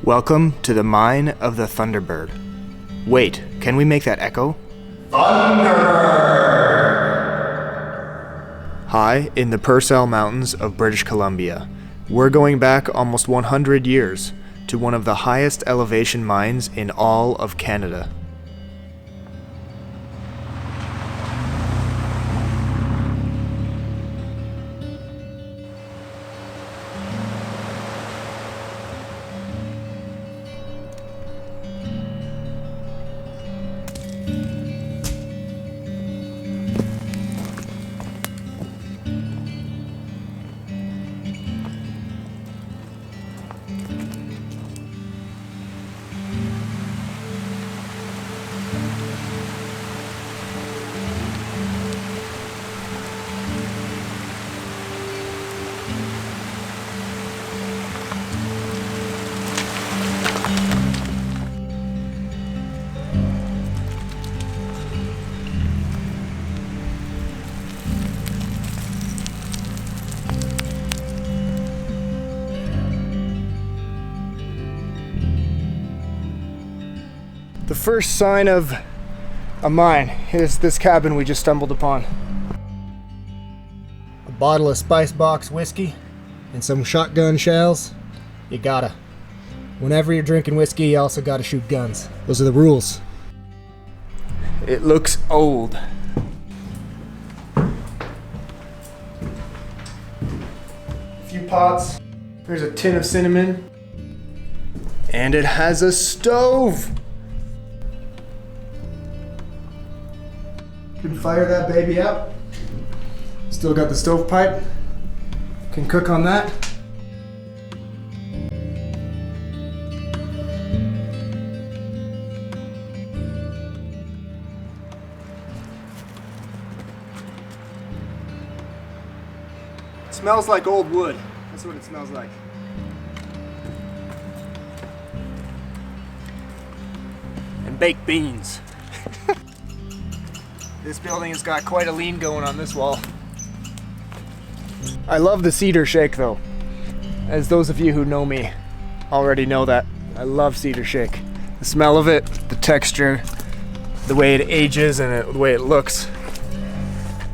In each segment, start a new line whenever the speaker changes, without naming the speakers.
Welcome to the mine of the Thunderbird. Wait, can we make that echo? Thunderbird! High in the Purcell Mountains of British Columbia, we're going back almost 100 years to one of the highest elevation mines in all of Canada. The first sign of a mine is this cabin we just stumbled upon. A bottle of Spice Box whiskey and some shotgun shells. You gotta. Whenever you're drinking whiskey, you also gotta shoot guns. Those are the rules. It looks old. A few pots. There's a tin of cinnamon. And it has a stove! Can fire that baby up. Still got the stovepipe. Can cook on that. It smells like old wood. That's what it smells like. And baked beans. This building has got quite a lean going on this wall. I love the cedar shake though. As those of you who know me already know that. I love cedar shake. The smell of it, the texture, the way it ages and the way it looks.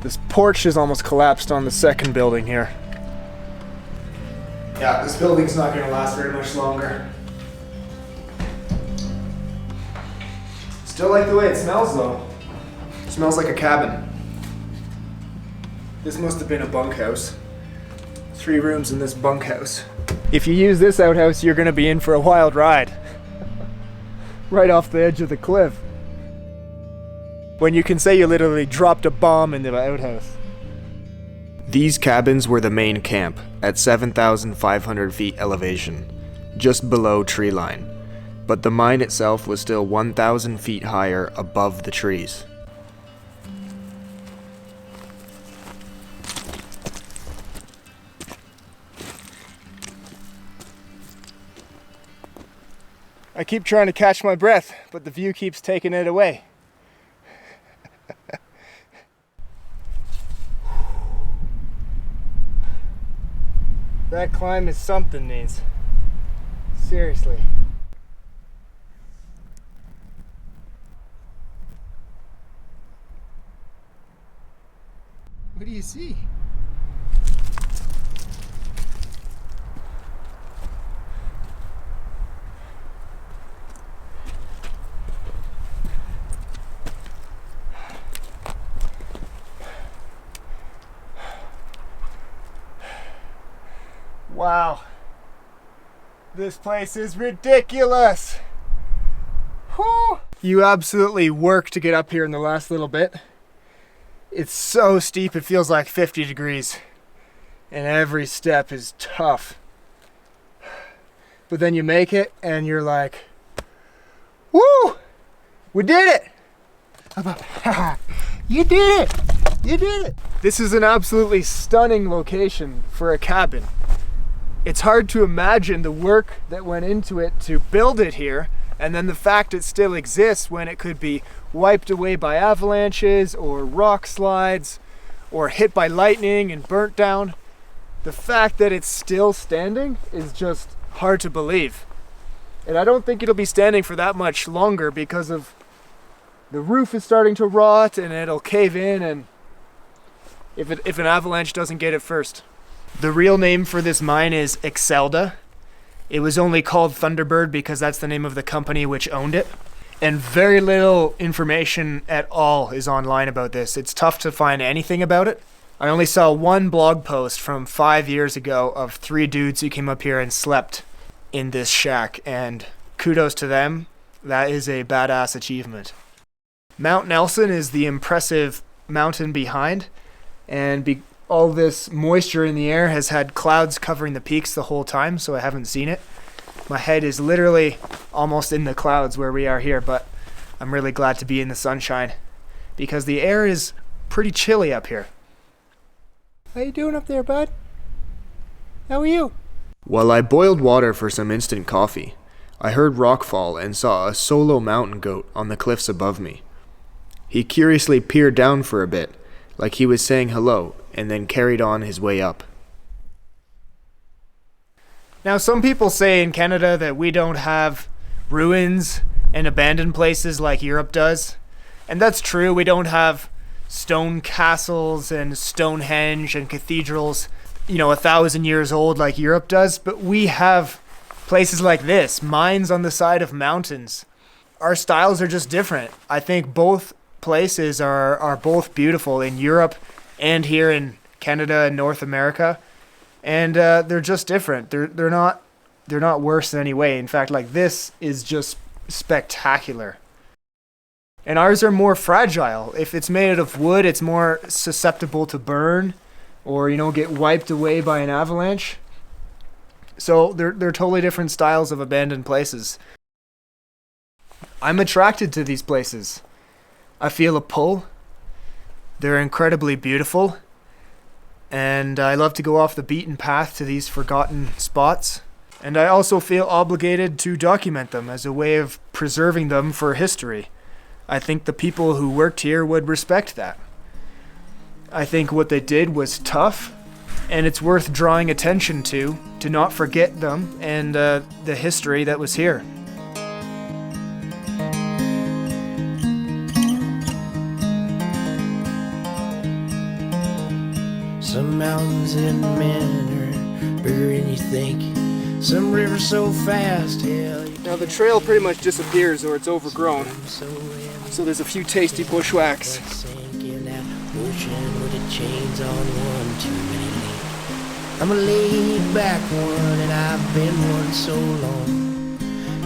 This porch is almost collapsed on the second building here. Yeah, this building's not gonna last very much longer. Still like the way it smells though. Smells like a cabin. This must have been a bunkhouse. 3 rooms in this bunkhouse. If you use this outhouse, you're gonna be in for a wild ride. Right off the edge of the cliff. When you can say you literally dropped a bomb in the outhouse. These cabins were the main camp at 7,500 feet elevation, just below tree line. But the mine itself was still 1,000 feet higher above the trees. I keep trying to catch my breath, but the view keeps taking it away. That climb is something, Nate. Seriously. What do you see? Wow, this place is ridiculous. Whew. You absolutely work to get up here in the last little bit. It's so steep, it feels like 50 degrees. And every step is tough. But then you make it and you're like, woo, we did it. You did it. You did it. This is an absolutely stunning location for a cabin. It's hard to imagine the work that went into it to build it here, and then the fact it still exists when it could be wiped away by avalanches or rock slides or hit by lightning and burnt down. The fact that it's still standing is just hard to believe. And I don't think it'll be standing for that much longer because of the roof is starting to rot and it'll cave in, and if an avalanche doesn't get it first. The real name for this mine is Excelda. It was only called Thunderbird because that's the name of the company which owned it. And very little information at all is online about this. It's tough to find anything about it. I only saw one blog post from 5 years ago of 3 dudes who came up here and slept in this shack, and kudos to them. That is a badass achievement. Mount Nelson is the impressive mountain behind, and all this moisture in the air has had clouds covering the peaks the whole time, so I haven't seen it. My head is literally almost in the clouds where we are here, but I'm really glad to be in the sunshine because the air is pretty chilly up here. How you doing up there, bud? How are you? While I boiled water for some instant coffee, I heard rockfall and saw a solo mountain goat on the cliffs above me. He curiously peered down for a bit, like he was saying hello, and then carried on his way up. Now, some people say in Canada that we don't have ruins and abandoned places like Europe does. And that's true. We don't have stone castles and Stonehenge and cathedrals, 1,000 years old like Europe does. But we have places like this, mines on the side of mountains. Our styles are just different. I think both places are both beautiful in Europe and here in Canada and North America. And they're just different. They're not worse in any way. In fact, like, this is just spectacular. And ours are more fragile. If it's made out of wood, it's more susceptible to burn or, get wiped away by an avalanche. So they're totally different styles of abandoned places. I'm attracted to these places. I feel a pull. They're incredibly beautiful. And I love to go off the beaten path to these forgotten spots. And I also feel obligated to document them as a way of preserving them for history. I think the people who worked here would respect that. I think what they did was tough, and it's worth drawing attention to not forget them and the history that was here.
Some mountains in men are bigger than you think. Some rivers so fast, hell.
Now the trail pretty much disappears or it's overgrown. So there's a few tasty bushwhacks.
I'm a laid back one and I've been one so long.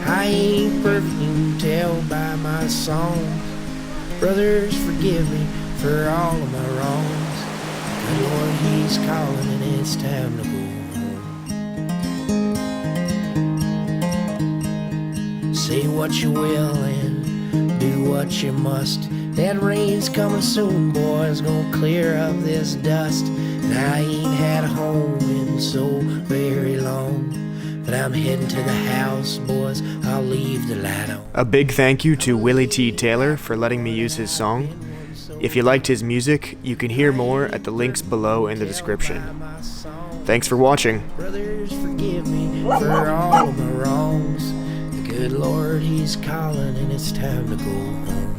I ain't perfect, you can tell by my song. Brothers, forgive me for all of my wrongs. The Lord, He's calling and it's time to go home. Say what you will and do what you must. That rain's coming soon, boys, gonna clear up this dust. And I ain't had a home in so very long, but I'm heading to the house, boys, I'll leave the light on.
A big thank you to Willy T. Taylor for letting me use his song. If you liked his music, you can hear more at the links below in the description. Thanks for watching.
Brothers, forgive me for all of my wrongs. The good Lord, He's calling and it's time to go home.